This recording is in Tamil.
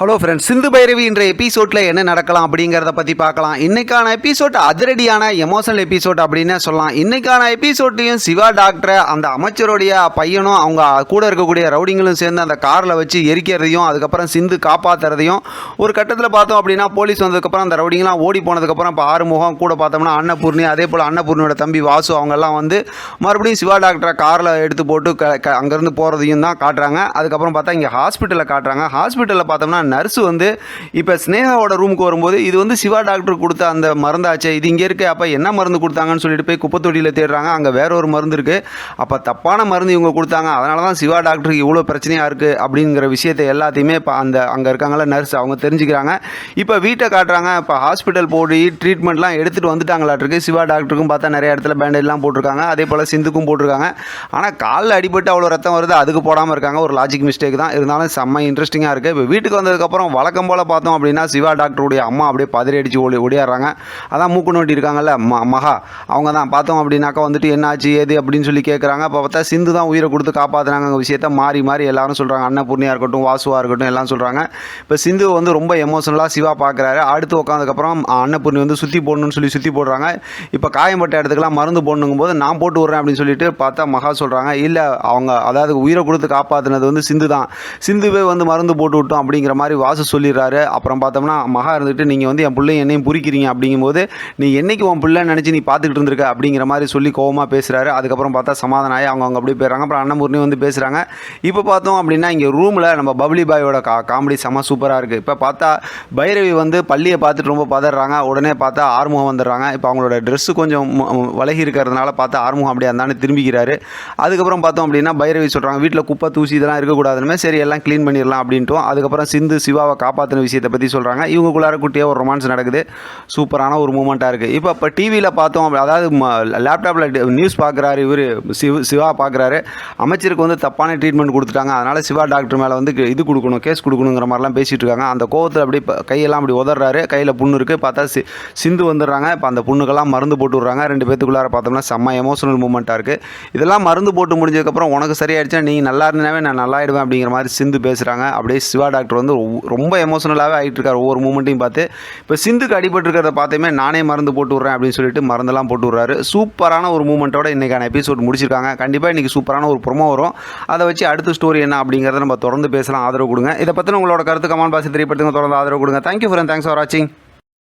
ஹலோ ஃப்ரெண்ட்ஸ், சிந்து பைரவி என்ற எபிசோடில் என்ன நடக்கலாம் அப்படிங்கிறத பற்றி பார்க்கலாம். இன்றைக்கான எபிசோட் அதிரடியான எமோஷனல் எபிசோட் அப்படின்னு சொல்லலாம். இன்றைக்கான எபிசோட்டையும் சிவா டாக்டரை அந்த அமைச்சருடைய பையனும் அவங்க கூட இருக்கக்கூடிய ரவுடிங்களும் சேர்ந்து அந்த காரில் வச்சு எரிக்கிறதையும் அதுக்கப்புறம் சிந்து காப்பாற்றுறதையும் ஒரு கட்டத்தில் பார்த்தோம் அப்படின்னா போலீஸ் வந்ததுக்கப்புறம் அந்த ரவுடிங்கெலாம் ஓடி போனதுக்கப்புறம் இப்போ ஆறுமுகம் கூட பார்த்தோம்னா அன்னபூர்ணி, அதே போல் அன்னபூர்ணியோட தம்பி வாசு அவங்கெல்லாம் வந்து மறுபடியும் சிவா டாக்டரை காரில் எடுத்து போட்டு அங்கேருந்து போகிறதையும் தான் காட்டுறாங்க. அதுக்கப்புறம் பார்த்தா இங்கே ஹாஸ்பிட்டலில் காட்டுறாங்க. ஹாஸ்பிட்டலில் பார்த்தோம்னா நர்ஸு வந்து இப்போ ஸ்னேகாவோட ரூமுக்கு வரும்போது இது வந்து சிவா டாக்டர் கொடுத்த அந்த மருந்தாச்சே, இது இங்கே இருக்குது, அப்போ என்ன மருந்து கொடுத்தாங்கன்னு சொல்லிட்டு போய் குப்பத்தொட்டியில் தேடுறாங்க. அங்கே வேற ஒரு மருந்து இருக்குது, அப்போ தப்பான மருந்து இவங்க கொடுத்தாங்க, அதனால தான் சிவா டாக்டருக்கு இவ்வளோ பிரச்சனையாக இருக்குது அப்படிங்கிற விஷயத்தை எல்லாத்தையுமே இப்போ அங்கே இருக்காங்கள நர்ஸ் அவங்க தெரிஞ்சுக்கிறாங்க. இப்போ வீட்டை காட்டுறாங்க. இப்போ ஹாஸ்பிட்டல் போய் ட்ரீட்மெண்ட்லாம் எடுத்துகிட்டு வந்துட்டாங்களாட்டிருக்கு. சிவா டாக்டருக்கும் பார்த்தா நிறைய இடத்துல பேண்டேஜ்லாம் போட்டிருக்காங்க, அதே போல் சிந்துக்கும் போட்டிருக்காங்க. ஆனால் காலில் அடிபட்டு அவ்வளோ ரத்தம் வருது, அதுக்கு போடாமல் இருக்காங்க. ஒரு லாஜிக் மிஸ்டேக் தான், இருந்தாலும் செம்ம இன்ட்ரெஸ்டிங்காக இருக்குது. இப்போ வீட்டுக்கு வந்ததுக்கப்புறம் வழக்கம் போல் பார்த்தோம் அப்படின்னா சிவா டாக்டருடைய அம்மா அப்படியே பதறி அடித்து ஓடியாடுறாங்க. அதான் மூக்கு நோட்டி இருக்காங்கல்ல மகா, அவங்க தான் பார்த்தோம் அப்படின்னாக்கா வந்துட்டு என்னாச்சு ஏது அப்படின்னு சொல்லி கேட்குறாங்க. அப்போ பார்த்தா சிந்து தான் உயிரை கொடுத்து காப்பாற்றுறாங்க. விஷயத்த மாறி மாறி எல்லாரும் சொல்கிறாங்க. அன்னபூர்ணியாக இருக்கட்டும், வாசுவாக இருக்கட்டும், எல்லாம் சொல்கிறாங்க. இப்போ சிந்து வந்து ரொம்ப எமோஷனலாக சிவா பார்க்குறாரு. அடுத்து உட்காந்ததுக்கப்புறம் அன்னபூர்ணி வந்து சுற்றி போடணும்னு சொல்லி சுற்றி போடுறாங்க. இப்போ காயம்பட்ட இடத்துக்குலாம் மருந்து போடணுங்கும் போது நான் போட்டு விட்றேன் அப்படின்னு சொல்லிட்டு பார்த்தா மகா சொல்கிறாங்க, இல்லை அவங்க அதாவது உயிரை கொடுத்து காப்பாற்றினது வந்து சிந்து தான், சிந்துவே வந்து மருந்து போட்டு விட்டோம் அப்படிங்கிற மாதிரி வாசு சொல்லிடுறாரு. அப்புறம் பார்த்தோம்னா மகா இருந்துட்டு நீங்கள் வந்து என் பிள்ளை என்னையும் புரிக்கிறீங்க அப்படிங்கும்போது நீ என்னைக்கு உன் பிள்ளைன்னு நினச்சி நீ பார்த்துக்கிட்டு இருந்திருக்க அப்படிங்கிற மாதிரி சொல்லி கோவமாக பேசுகிறாரு. அதுக்கப்புறம் பார்த்தா சமாதானம் ஆகி அவங்க அப்படியே போயிடறாங்க. அப்புறம் அன்னபூர்ணி வந்து பேசுகிறாங்க. இப்போ பார்த்தோம் அப்படின்னா இங்கே ரூமில் நம்ம பப்ளி பாயோட காமெடி செம சூப்பராக இருக்குது. இப்போ பார்த்தா பைரவி வந்து பள்ளியை பார்த்துட்டு ரொம்ப பதறாங்க. உடனே பார்த்தா ஆறுமுகம் வந்துடுறாங்க. இப்போ அவங்களோட ட்ரெஸ்ஸு கொஞ்சம் விலகி இருக்கிறதுனால பார்த்தா ஆறுமுகம் அப்படியே அந்தானே திரும்பிக்கிறாரு. அதுக்கப்புறம் பார்த்தோம் அப்படின்னா பைரவி சொல்கிறாங்க வீட்டில் குப்பை தூசி இதெல்லாம் இருக்கக்கூடாதுன்னு, சரி எல்லாம் க்ளீன் பண்ணிடலாம் அப்படின்ட்டு. அதுக்கப்புறம் சிந்து சிவாவை காப்பாற்றின விஷயத்தை பற்றி சொல்கிறாங்க. இவங்களுக்குள்ளார குட்டியாக ஒரு ரொமான்ஸ் நடக்குது. சூப்பரான ஒரு மூமெண்ட்டாக இருக்குது. இப்போ டிவியில் பார்த்தோம், அதாவது லேப்டாப்பில் நியூஸ் பார்க்குறாரு இவர் சிவா பார்க்குறாரு. அமைச்சருக்கு வந்து தப்பான ட்ரீட்மெண்ட் கொடுத்துட்டாங்க, அதனால் சிவா டாக்டர் மேலே வந்து இது கொடுக்கணும், கேஸ் கொடுக்கணுங்கிற மாதிரிலாம் பேசிகிட்டு இருக்காங்க. அந்த கோவத்தில் அப்படி கையெல்லாம் அப்படி உதறாரு. கையில் புண்ணு இருக்குது. பார்த்தா சிந்து வந்துடுறாங்க. இப்போ அந்த புண்ணுக்கெல்லாம் மருந்து போட்டு விட்றாங்க. ரெண்டு பேத்துக்குள்ளார பார்த்தோம்னா செம்ம எமோஷனல் மூமெண்ட்டாக இருக்குது. இதெல்லாம் மருந்து போட்டு முடிஞ்சதுக்கப்புறம் உனக்கு சரியாயிடுச்சா, நீ நல்லா இருந்தாவே நான் நல்லாயிடுவேன் அப்படிங்கிற மாதிரி சிந்து பேசுகிறாங்க. அப்படியே சிவா டாக்டர் வந்து ரொம்ப எமோஷனலாகவே ஆகிட்டு இருக்கார் ஒவ்வொரு மூமெண்ட்டையும் பார்த்து. இப்போ சிந்துக்கு அடிபட்டுருக்கிறத பார்த்துமே நானே மருந்து போட்டு விட்றேன் அப்படின்னு சொல்லிட்டு மருந்தெல்லாம் போட்டு விட்றாரு. சூப்பரான ஒரு மூமெண்ட்டோட இன்றைக்கான எபிசோட் முடிச்சிருக்காங்க. கண்டிப்பாக இன்றைக்கி சூப்பரான ஒரு ப்ரோமோ வரும். அதை வச்சு அடுத்த ஸ்டோரி என்ன அப்படிங்கிறத நம்ம தொடர்ந்து பேசலாம். ஆதரவு கொடுங்க. இதை பற்றின உங்களோட கருத்து கமெண்ட் பாக்ஸில் தெரியப்படுத்துங்க. தொடர்ந்து ஆதரவு கொடுங்க. தேங்க்யூ ஃபார் வாட்சிங்.